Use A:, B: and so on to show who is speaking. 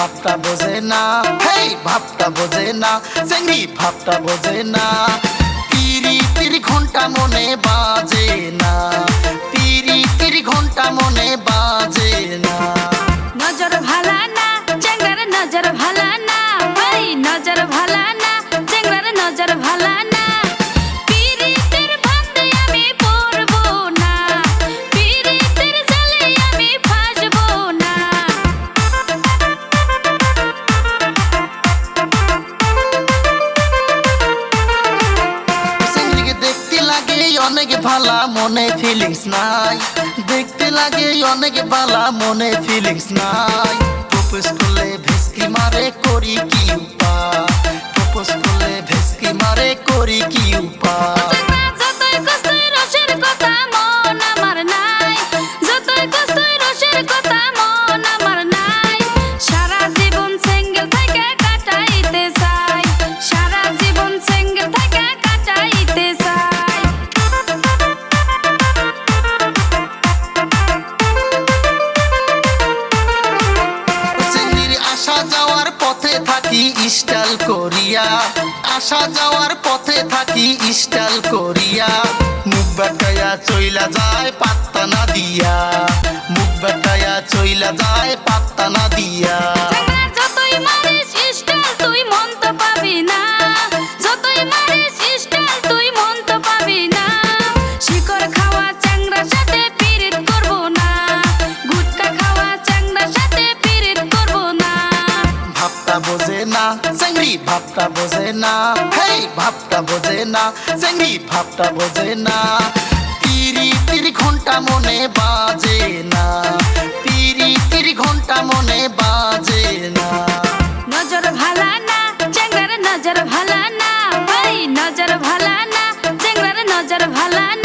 A: ভাবটা বোঝে না, হেই ভাবটা বোঝে না, চেংড়ি ভাবটা বোঝে না। পিরিতির ঘন্টা মনে বাজে না, পিরিতির ঘন্টা মনে বাজে না।
B: নজর ভালা না চেংড়ার নজর ভালা না, ওই নজর ভালা না চেংড়ার নজর ভালা না। পিরিতের ফাঁদে আমি পড়বো না, পিরিতের জালে আমি ফাঁসবো না।
A: চেংড়িকে দেখতে লাগে অনেক ভালা, মনে ফিলিংস নাই। দেখতে লাগে অনেক ভালা, মনে ফিলিংস নাই। প্রপোজ করলে ভেসকি মারে, করি কি উপায়? প্রপোজ করলে ভেসকি মারে, করি কি উপায়?
B: চেংড়া যতই কষ্টই রসের কথা মন আমার নাই, যতই কষ্টই রসের কথা মন আমার নাই। সারা জীবন সিঙ্গেল থেকে কাটাইতে চাই, সারা জীবন সিঙ্গেল থেকে কাটাইতে চাই।
A: চেংড়ির আসা যাওয়ার পথে থাকি স্টাইল করিয়া, আসা যাওয়ার পথে থাকি স্টাইল করিয়া। মুখ বেটায়া চইলা যায় পাত্তা না দিয়া, মুখ বেটায়া চইলা যায় পাত্তা না দিয়া।
B: চেংড়া যতই মারিস স্টাইল তুই মন তো পাবি না, যতই মারিস স্টাইল তুই মন তো পাবি না। শিকড় খাওয়া চেংড়ার সাথে পিরিত করবো না, গুটকা খাওয়া চেংড়ার সাথে পিরিত করবো না।
A: ভাবটা বোঝে না, চেংড়ি ভাবটা বোঝে না, হেই ভাবটা বোঝে না, চেংড়ি ভাবটা বোঝে না। পিরিতির ঘন্টা মনে বাজে না, পিরিতির ঘন্টা মনে বাজে না।
B: নজর ভালা না চেংড়ার নজর ভালা না, ওই নজর ভালা না চেংড়ার নজর ভালা না।